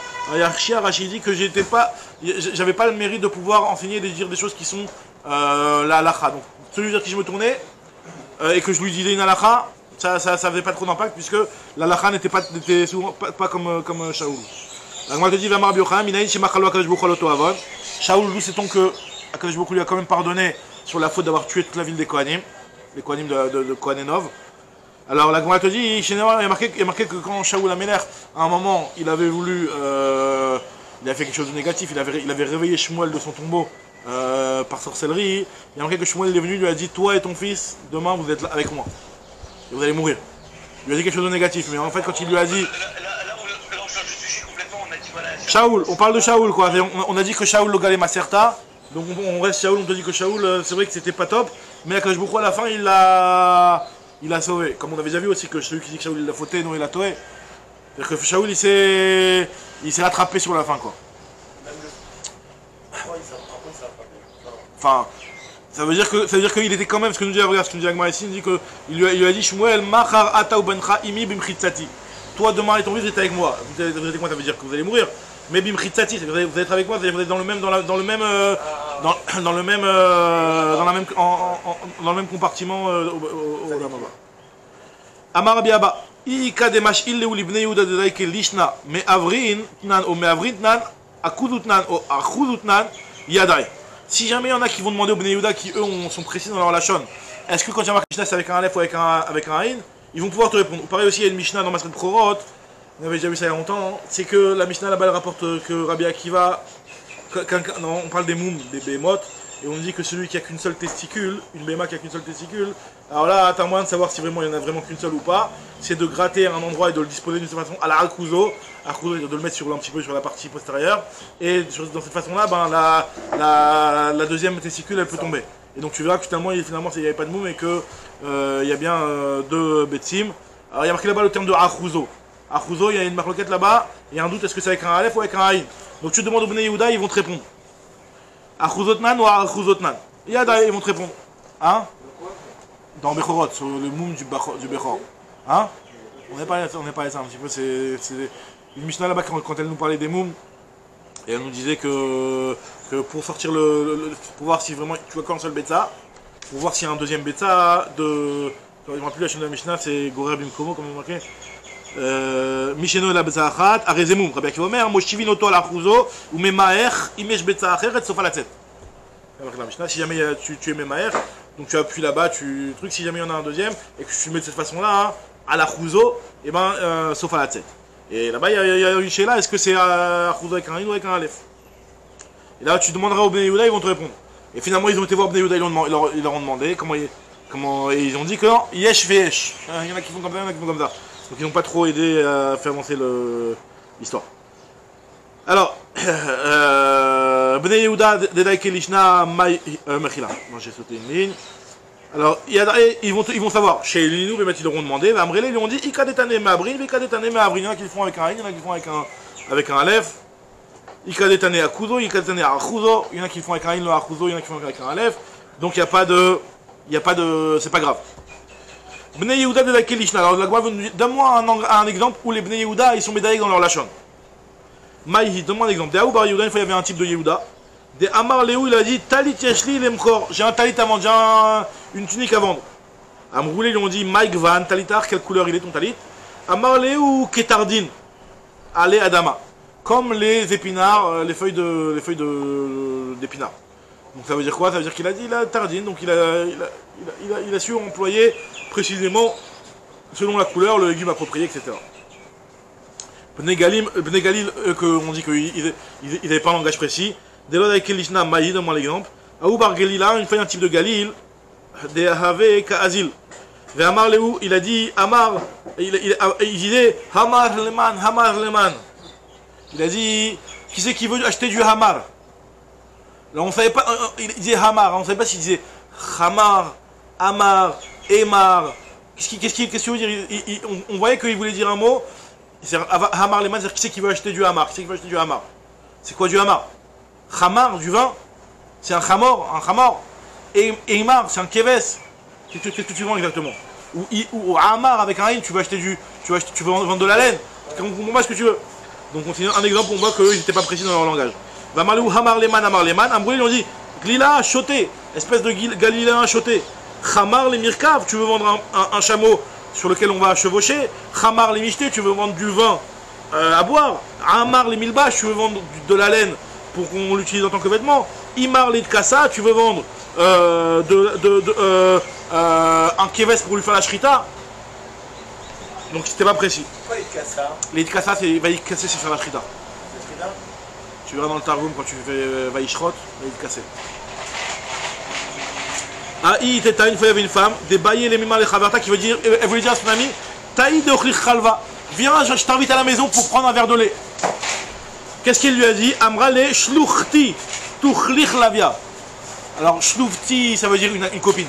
Rachid dit que j'avais pas le mérite de pouvoir enseigner et de dire des choses qui sont la halakha. Donc celui vers qui je me tournais et que je lui disais une halakha, ça faisait pas trop d'impact puisque la halakha n'était souvent pas comme Shaoul. La Gemara te dit Vamar Biocham, Minaïn Shemachalo Akadosh Baruch Hu Lo Toavon. Shaoul, nous sait-on que Akadosh Baruch Hu lui a quand même pardonné sur la faute d'avoir tué toute la ville des Kohanim, les Kohanim de Kohanenov. Alors la Gemara te dit, il y a marqué que quand Shaoul Améler, à un moment, il avait voulu, il a fait quelque chose de négatif, il avait réveillé Shmuel de son tombeau par sorcellerie, il y a marqué que Shmuel est venu, lui a dit, toi et ton fils, demain vous êtes là avec moi, et vous allez mourir. Il lui a dit quelque chose de négatif, mais en fait quand il lui a dit... Là on change de sujet complètement, on a dit voilà... Shaoul, on parle de Shaoul quoi, on a dit que Shaoul Logalé Maserta, donc on reste Shaoul, on te dit que Shaoul, c'est vrai que c'était pas top, mais Akadosh Baruch Hu à la fin il a sauvé. Comme on avait déjà vu aussi que celui qui dit que Shaoul il l'a fauté, non il a toé. C'est-à-dire que Shaoul il s'est rattrapé sur la fin quoi. Enfin, ça veut dire qu'il était quand même, ce que nous dit Agmar ici, il dit que il lui a dit Shmuel Machar Ata ou Bencha Imi Bimchitzati. Toi demain et ton fils vous êtes avec moi. Vous êtes avec moi, ça veut dire que vous allez mourir. Mais Bimchitzati, vous allez être avec moi, vous êtes dans le même compartiment au Amar Rabbi Abba. Ika de mashil le ulibne Yehuda de daike lishna me avrin tnan ou me avrin tnan akudutnan ou akudutnan yadai. Si jamais il y en a qui vont demander au Bnei Yehuda qui eux sont précis dans leur lachon, est-ce que quand il y a marqué Mishnah c'est avec un Aleph ou avec un Aïn, ils vont pouvoir te répondre. Ou pareil aussi il y a une Mishnah dans Masret Prorot, on avait déjà vu ça il y a longtemps, c'est que la Mishnah là-bas elle rapporte que Rabbi Akiva, non, on parle des moum, des behemoths, et on dit que celui qui a qu'une seule testicule, une béma qui a qu'une seule testicule, alors là t'as moyen de savoir si vraiment il y en a vraiment qu'une seule ou pas, c'est de gratter un endroit et de le disposer d'une certaine façon à la akuzo, de le mettre sur, un petit peu sur la partie postérieure, et dans cette façon là, ben, la deuxième testicule elle peut tomber. Et donc tu verras que finalement il n'y avait pas de moum et que il y a bien deux betsim. Alors il y a marqué là-bas le terme de akuzo. Akuzo, il y a une marloquette là-bas, il y a un doute, est-ce que c'est avec un Aleph ou avec un Aïn. Donc tu demandes au Bnei Yehuda, ils vont te répondre. Achuzotnan ou Achuzotnan. Yada, ils vont te répondre. Hein? Dans Bechorot, sur le moum du Bechor. Hein? On n'est pas ça un petit peu. C'est une Mishnah là-bas quand elle nous parlait des moums. Et elle nous disait que pour sortir pour voir si vraiment tu vois qu'un seul Betsa, pour voir s'il y a un deuxième Betsa de. Je ne me rappelle plus la chaîne de la Mishnah, c'est Gorer Bimkomo, comme vous marquez. Misheno la betza achat, arezemum. Rabbi Akiva omer, moshivin oto al achuzo, ou memaer, imesh betza acheret, sauf à la tête. Si jamais tu es memaer, donc tu appuies là-bas, si jamais il y en a un deuxième, et que tu le mets de cette façon-là, hein, à l'achuzo, et ben, sauf à la tête. Et là-bas, il y a une chéla, est-ce que c'est achuzo avec un in ou avec un aleph? Et là, tu demanderas au Bnei Yehuda, ils vont te répondre. Et finalement, ils ont été voir Bnei Yehuda, ils leur ont demandé comment, et ils ont dit que non, yesh veyesh. Il y en a qui font comme ça, il y en a qui font comme ça. Donc ils n'ont pas trop aidé à faire avancer l'histoire. Alors, Bnei Yehuda, Dedaike Lishna, Mechila. Moi j'ai sauté une ligne. Alors, ils vont savoir. Chez Linou, ils leur ont demandé. Amrele, ils lui ont dit Ika detane ma'abrin, Ika detane ma'abrin. Il y en a qui le font avec un Aïn, il y en a qui le font avec un Aleph. Ika detane akuzo, Ika detane achuzo. Il y en a qui le font avec un Aïn, le achuzo, il y en a qui le font avec un Aleph. Donc il n'y a pas de. C'est pas grave. Bnei Yehuda de la Kelishna. Alors la Gemara nous dit, donne-moi un exemple où les Bnei Yehuda ils sont médaillés dans leur lachon. Maïhi, donne-moi un exemple. Des Aou Bar Yehuda, une fois il y avait un type de Yehuda. Des Amar Léou, il a dit Talit Yeshli Lemchor. J'ai un talit à vendre, j'ai une tunique à vendre. Amroulé, ils lui ont dit Mike Van, talitar, quelle couleur il est ton talit? Amar Léou Ketardin. Allez Adama. Comme les épinards, les feuilles d'épinards. Donc ça veut dire quoi? Ça veut dire qu'il a dit la tardine, donc il a su employer précisément selon la couleur, le légume approprié, etc. Bnei Galil, on dit qu'ils n'avaient pas un langage précis. Dès lors avec Elishna Maïd, donne-moi l'exemple. Aou Bar Galila, une fois un type de Galil, de Have Ka'azil. Ve Amar Léou, il a dit Amar, il disait Hamar Leman. Il a dit qui c'est qui veut acheter du Hamar? Là, on savait pas, il disait Hamar, on ne savait pas s'il disait Hamar, Amar, Emar. Qu'est-ce qu'il veut dire? On voyait qu'il voulait dire un mot. Hamar Leman, c'est-à-dire qui c'est qui veut acheter du Hamar? Qui c'est qui veut acheter du Hamar? C'est quoi du Hamar? Hamar, du vin? C'est un Hamor. Et Emar, c'est un Keves. Qu'est-ce que tu vends exactement? Ou Hamar avec un Aïn, tu veux vendre de la laine. On voit ce que tu veux. Donc, on un exemple, on voit qu'eux, ils n'étaient pas précis dans leur langage. Vamalou Hamar Leman, Amrouli, ils ont dit Glila, choté, espèce de Galiléen choté. Hamar les Mirkav, tu veux vendre un chameau sur lequel on va chevaucher. Hamar les Michté, tu veux vendre du vin à boire. Hamar les Milbash, tu veux vendre de la laine pour qu'on l'utilise en tant que vêtement. Imar les Tkassa, tu veux vendre un keves pour lui faire la shrita. Donc c'était pas précis. Pourquoi les Tkassa? Les Tkassa, c'est Vaïkasser, c'est faire la shrita. Tu verras dans le Targum quand tu fais Vaïshrot, Vaïkasser. Ah, une fois il y avait une femme, des baillés les mimar les chaverta, qui veut dire, elle voulait dire à son ami, Taï de ochlich chalva, viens, je t'invite à la maison pour prendre un verre de lait. Qu'est-ce qu'il lui a dit? Amra le shluchti, tuchlich lavia. Alors, shluchti, ça veut dire une copine.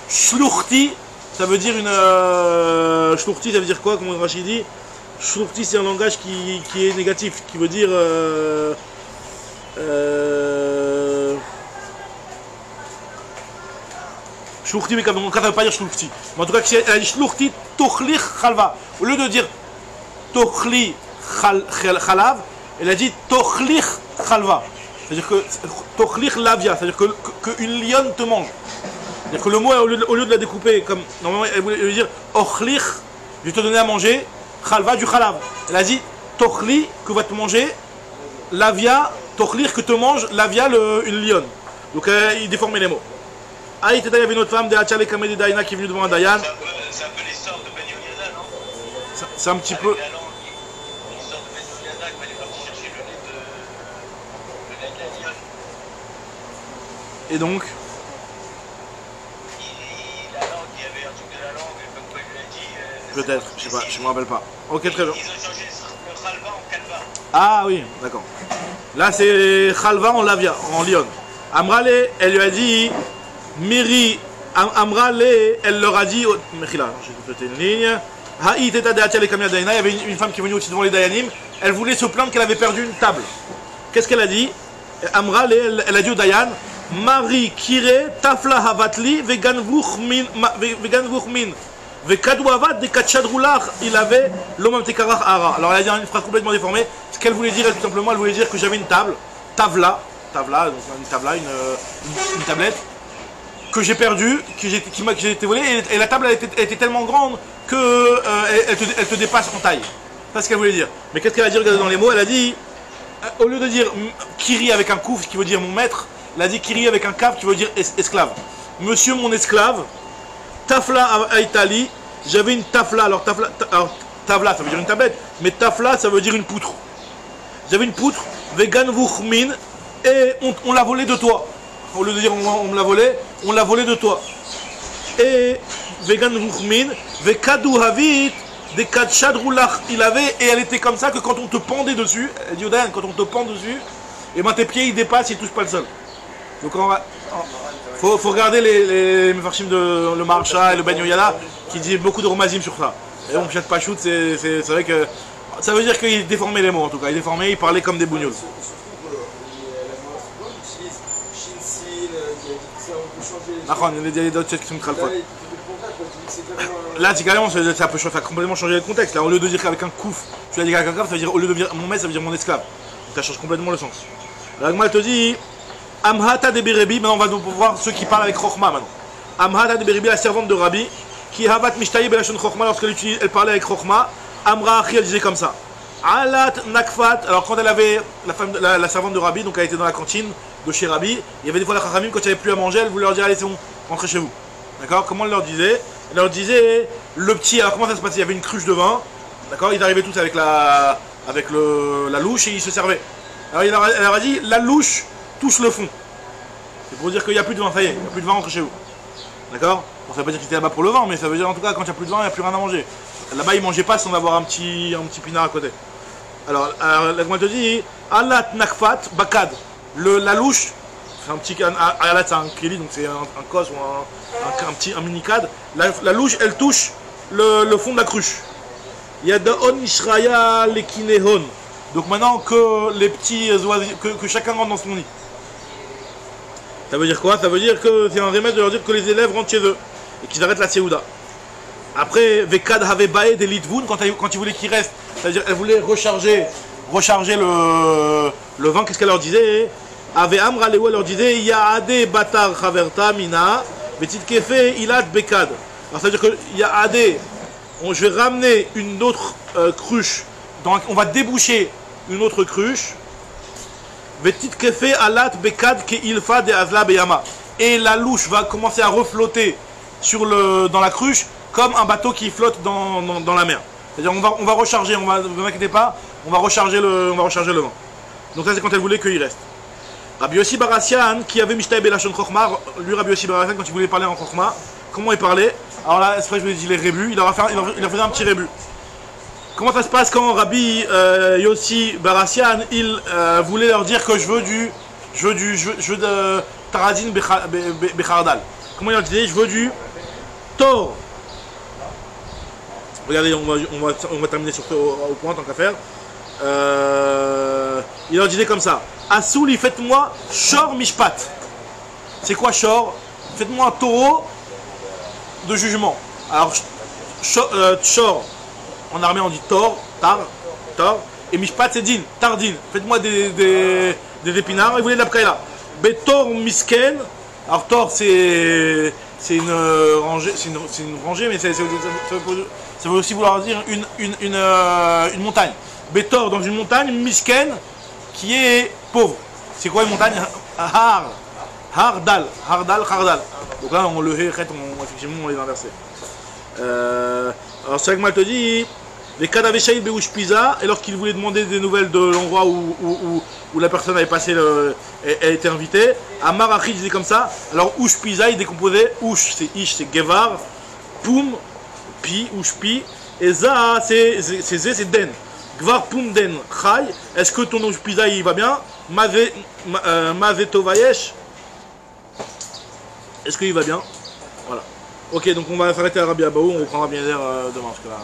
Shluchti, ça veut dire shluchti, ça veut dire quoi, comme Rachid dit? Shluchti, c'est un langage qui est négatif, qui veut dire. Shluchti, mais comme ça ne veut pas dire shluchti. Mais en tout cas, elle a dit shluchti, tuchlich chalva. Au lieu de dire tochli chalav, elle a dit tochlich chalva. C'est-à-dire que tochlich lavia, c'est-à-dire qu'une lionne te mange. C'est-à-dire que le mot, au lieu de la découper comme normalement, elle voulait dire ochlich je vais te donner à manger, Khalva du Khalav. Elle a dit, Tochli, que va te manger, Lavia, Tochlir, que te mange, Lavia, une lionne. Donc il déformait les mots. Ah, il y avait une autre femme de Hachale Kamedi Daina qui est venue devant un Dayan. C'est un peu l'histoire de Ben Yoyada, non? C'est un petit peu. L'histoire de Ben Yoyada, quand il est parti chercher le lait de la lionne. Et donc La langue, il y avait un truc de la langue, comme quoi il lui a dit. peut-être, je sais pas, je me rappelle pas. Ok, très bien. Ils ont changé le Khalva en Kalva. Ah oui, d'accord. Là c'est Khalva en Lavia, en Lyon. Amrale, elle lui a dit, Miri, Amrale, elle leur a dit, Mechila, j'ai fait une ligne. Haït et Tadéatia les Kamia Daina, il y avait une femme qui est venue aussi devant les Dayanim, elle voulait se plaindre qu'elle avait perdu une table. Qu'est-ce qu'elle a dit? Amrale, elle a dit au Dayan, Mari Kire, Tafla Havatli, Veganvuchmin, Vekadouavat, de Kachadroulach, il avait l'homme Tekarach Ara. Alors elle a dit une phrase complètement déformée. Ce qu'elle voulait dire, tout simplement, elle voulait dire que j'avais une table, Tavla, donc une tabla, une tablette, que j'ai perdue, que j'ai été volée, et la table elle était tellement grande que elle te dépasse en taille. C'est ce qu'elle voulait dire. Mais qu'est-ce qu'elle a dit? Regardez dans les mots, elle a dit, au lieu de dire Kiri avec un kouf qui veut dire mon maître, elle a dit Kiri avec un kaf qui veut dire esclave. Monsieur mon esclave, Tafla à Italie, j'avais une tafla. Alors tavla ça veut dire une tablette, mais tafla ça veut dire une poutre. J'avais une poutre, vegan vuchmin, et on l'a volée de toi. Au lieu de dire on me l'a volée, on l'a volée de toi. Et vegan vuchmin, vekadu havit, des kachadroulach il avait, et elle était comme ça que quand on te pendait dessus, elle dit Odan, quand on te pend dessus, et ben tes pieds ils dépassent, ils touchent pas le sol. Donc on va. Faut regarder les mefarshim de le Maharsha et le Ben Yoyada qui dit beaucoup de romazim sur ça. Et donc Pshat Pachout, c'est vrai que ça veut dire qu'il déformait les mots en tout cas. Il déformait, il parlait comme des bougnoules. Il y a d'autres choses qui sont très fortes. Là, c'est carrément, ça peut complètement changer le contexte. Là, au lieu de dire qu'avec un kouf, tu l'as dit avec un kaf, ça veut dire au lieu de dire mon maître, ça veut dire mon esclave. Donc ça change complètement le sens. L'Agma te dit. Amhata de Berebi, maintenant on va donc voir ceux qui parlent avec Chochma maintenant. Amhata de Berebi, la servante de Rabbi, qui havat mishtaye belashon Chochma, lorsqu'elle elle parlait avec Chochma, Amra Achi, elle disait comme ça. Alat nakfat, alors quand elle avait, la servante de Rabbi, donc elle était dans la cantine de chez Rabbi, il y avait des fois la Chachamim, quand il n'y avait plus à manger, elle voulait leur dire allez c'est bon, rentrez chez vous. D'accord? Comment elle leur disait? Elle leur disait, le petit, alors comment ça se passait? Il y avait une cruche de vin, d'accord? Ils arrivaient tous avec la louche et ils se servaient. Alors elle leur a dit, la louche touche le fond. C'est pour dire qu'il n'y a plus de vin, ça y est, il n'y a plus de vin, rentrez chez vous. D'accord? Bon, ça veut pas dire qu'ils étaient là-bas pour le vin, mais ça veut dire en tout cas quand il n'y a plus de vin, il n'y a plus rien à manger. Là-bas, ils ne mangeaient pas sans avoir un petit pinard à côté. Alors la Gemara te dit, Alat Nakfat Bakad, la louche, c'est un petit, Alat c'est un kéli, donc c'est un cos ou un mini-cad. La louche, elle touche le fond de la cruche. Yadaon Ishraya Lekinehon. Donc maintenant que les petits oiseaux, que chacun rentre dans son nid. Ça veut dire quoi? Ça veut dire que c'est un remède de leur dire que les élèves rentrent chez eux et qu'ils arrêtent la Seouda. Après, Vekad have bae des litvoun, quand ils voulaient qu'ils restent, c'est-à-dire qu'elle voulait recharger le vin, qu'est-ce qu'elle leur disait? Ave Amra Lewa leur disait Yaade Batar Chaverta Mina, Betit Kefe Ilat Bekad. Alors ça veut dire que Yaade, je vais ramener une autre cruche, on va déboucher une autre cruche. Vetit Kefe Alat Bekad Ke Ilfa de Azla Beyama. Et la louche va commencer à reflotter dans la cruche comme un bateau qui flotte dans la mer. C'est-à-dire on va recharger, ne vous inquiétez pas, on va recharger le vin. Donc ça c'est quand elle voulait qu'il reste. Rabbi Yossi Barassian, qui avait Mishtaï Belashon Chochma, lui Rabbi Yossi Barassian, quand il voulait parler en Chochma, comment il parlait? Alors là, c'est vrai que je vous ai dit les rébus, il leur faisait un petit rébut. Comment ça se passe quand Rabbi Yossi Barassian, il voulait leur dire que je veux de Taradin Bechardal. Comment il leur disait? Je veux du Tor. Regardez, on va terminer sur au point tant qu'à faire. Il leur disait comme ça. Assouli, faites-moi Shor Mishpat. C'est quoi Shor? Faites-moi un taureau de jugement. Alors, Shor, en armée on dit Tor, et Mishpat c'est Din, Tardin. Faites-moi des épinards, et vous voulez de la Pkaïla. Betor Misken, alors Tor c'est c'est une rangée, c'est une rangée, mais ça veut aussi vouloir dire une montagne. Betor dans une montagne, Mishken qui est pauvre. C'est quoi une montagne? Hardal. Donc là, on le effectivement, on les a inversés. Alors c'est vrai que moi te dit, les Kadaveshaïd Beouch Pisa, et lorsqu'il voulait demander des nouvelles de l'endroit où la personne avait passé, elle était invitée, Amar Achid disait comme ça. Alors Ouch Pisa, il décomposait Ouch, c'est Ish, c'est Gevar, Poum, Pi, Ouch Pi, et Za, c'est Zé, c'est Den. Gvar Poum Den Chai, est-ce que ton Ouch Pisa il va bien? Maze Tovayesh, est-ce qu'il va bien? Voilà. Ok, donc on va s'arrêter à Rabbi Abaou, on reprendra bien l'air demain. Parce que là...